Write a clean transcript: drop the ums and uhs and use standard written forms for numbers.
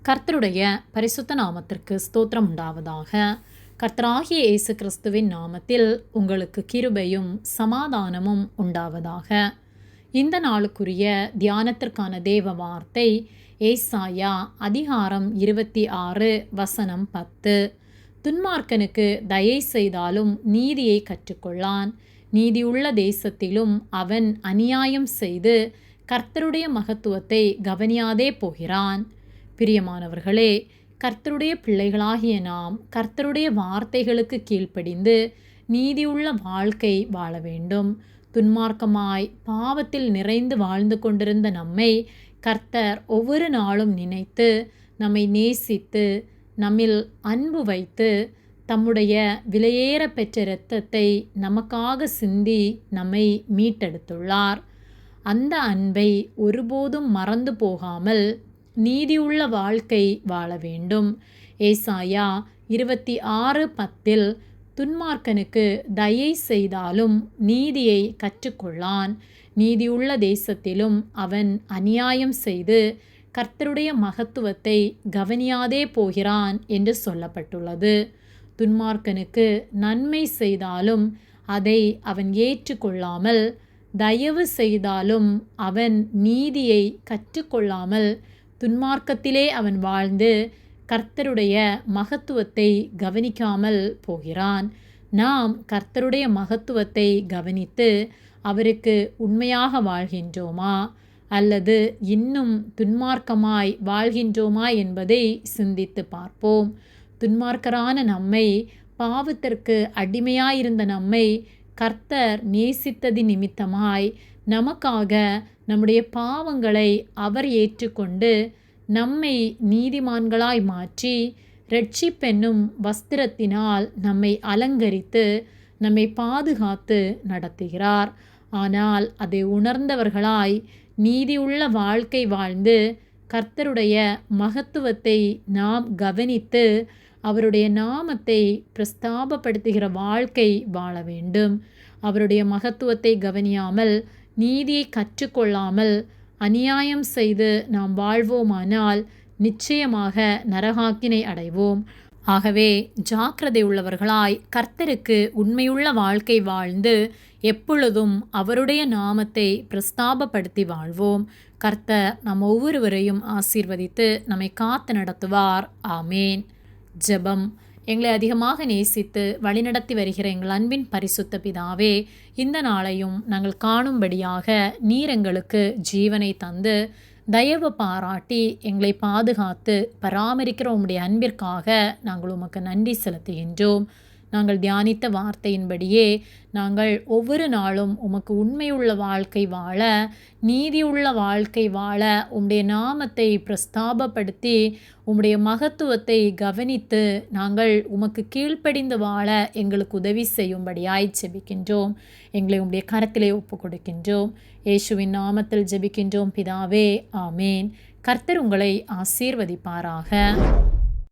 கர்த்தருடைய பரிசுத்த நாமத்திற்கு ஸ்தோத்திரம் உண்டாவதாக. கர்த்தராகிய இயேசு கிறிஸ்துவின் நாமத்தில் உங்களுக்கு கிருபையும் சமாதானமும் உண்டாவதாக. இந்த நாளுக்குரிய தியானத்திற்கான தேவ வார்த்தை ஏசாயா அதிகாரம் 26 வசனம் 10. துன்மார்க்கனுக்கு தயை செய்தாலும் நீதியை கற்றுக்கொள்ளான், நீதியுள்ள தேசத்திலும் அவன் அநியாயம் செய்து கர்த்தருடைய மகத்துவத்தை கவனியாதே போகிறான். பிரியமானவர்களே, கர்த்தருடைய பிள்ளைகளாகிய நாம் கர்த்தருடைய வார்த்தைகளுக்கு கீழ்ப்படிந்து நீதியுள்ள வாழ்க்கை வாழ வேண்டும். துன்மார்க்கமாய் பாவத்தில் நிறைந்து வாழ்ந்து கொண்டிருந்த நம்மை கர்த்தர் ஒவ்வொரு நாளும் நினைத்து நம்மை நேசித்து நம்மில் அன்பு வைத்து தம்முடைய விலையேற பெற்ற இரத்தத்தை நமக்காக சிந்தி நம்மை மீட்டெடுத்துள்ளார். அந்த அன்பை ஒருபோதும் மறந்து போகாமல் நீதியுள்ள வாழ்க்கை வாழ வேண்டும். ஏசாயா 26:10 துன்மார்க்கனுக்கு தயை செய்தாலும் நீதியை கற்றுக்கொள்ளான், நீதியுள்ள தேசத்திலும் அவன் அநியாயம் செய்து கர்த்தருடைய மகத்துவத்தை கவனியாதே போகிறான் என்று சொல்லப்பட்டுள்ளது. துன்மார்க்கனுக்கு நன்மை செய்தாலும் அதை அவன் ஏற்றுக்கொள்ளாமல், தயவு செய்தாலும் அவன் நீதியை கற்றுக்கொள்ளாமல் துன்மார்க்கத்திலே அவன் வாழ்ந்து கர்த்தருடைய மகத்துவத்தை கவனிக்காமல் போகிறான். நாம் கர்த்தருடைய மகத்துவத்தை கவனித்து அவருக்கு உண்மையாக வாழ்கின்றோமா அல்லது இன்னும் துன்மார்க்கமாய் வாழ்கின்றோமா என்பதை சிந்தித்து பார்ப்போம். துன்மார்க்கரான நம்மை, பாவத்திற்கு அடிமையாயிருந்த நம்மை கர்த்தர் நேசித்ததின் நிமித்தமாய் நமக்காக நம்முடைய பாவங்களை அவர் ஏற்றுக்கொண்டு நம்மை நீதிமான்களாய் மாற்றி இரட்சிப்பென்னும் வஸ்திரத்தினால் நம்மை அலங்கரித்து நம்மை பாதுகாத்து நடத்துகிறார். ஆனால் அதை உணர்ந்தவர்களாய் நீதியுள்ள வாழ்க்கை வாழ்ந்து கர்த்தருடைய மகத்துவத்தை நாம் கவனித்து அவருடைய நாமத்தை பிரஸ்தாபப்படுத்துகிற வாழ்க்கை வாழ வேண்டும். அவருடைய மகத்துவத்தை கவனியாமல், நீதியை கற்றுக்கொள்ளாமல், அநியாயம் செய்து நாம் வாழ்வோமானால் நிச்சயமாக நரகாக்கினை அடைவோம். ஆகவே ஜாக்கிரதை உள்ளவர்களாய் கர்த்தருக்கு உண்மையுள்ள வாழ்க்கை வாழ்ந்து எப்பொழுதும் அவருடைய நாமத்தை பிரஸ்தாபப்படுத்தி வாழ்வோம். கர்த்தர் நம் ஒவ்வொருவரையும் ஆசீர்வதித்து நம்மை காத்து நடத்துவார். ஆமேன். ஜெபம். எங்களை அதிகமாக நேசித்து வழிநடத்தி வருகிற எங்கள் அன்பின் பரிசுத்த பிதாவே, இந்த நாளையும் நாங்கள் காணும்படியாக நீர் எங்களுக்கு ஜீவனை தந்து தயவு பாராட்டி எங்களை பாதுகாத்து பராமரிக்கிற உம்முடைய அன்பிற்காக நாங்கள் உமக்கு நன்றி செலுத்துகின்றோம். நாங்கள் தியானித்த வார்த்தையின்படியே நாங்கள் ஒவ்வொரு நாளும் உமக்கு உண்மையுள்ள வாழ்க்கை வாழ, நீதியுள்ள வாழ்க்கை வாழ, உம்முடைய நாமத்தை பிரஸ்தாபப்படுத்தி உம்முடைய மகத்துவத்தை கவனித்து நாங்கள் உமக்கு கீழ்ப்படிந்து வாழ எங்களுக்கு உதவி செய்யும்படியாய் ஜெபிக்கின்றோம். எங்களை உம்முடைய கரத்திலே ஒப்பு கொடுக்கின்றோம். இயேசுவின் நாமத்தில் ஜெபிக்கின்றோம் பிதாவே. ஆமேன். கர்த்தர் உங்களை ஆசீர்வதிப்பாராக.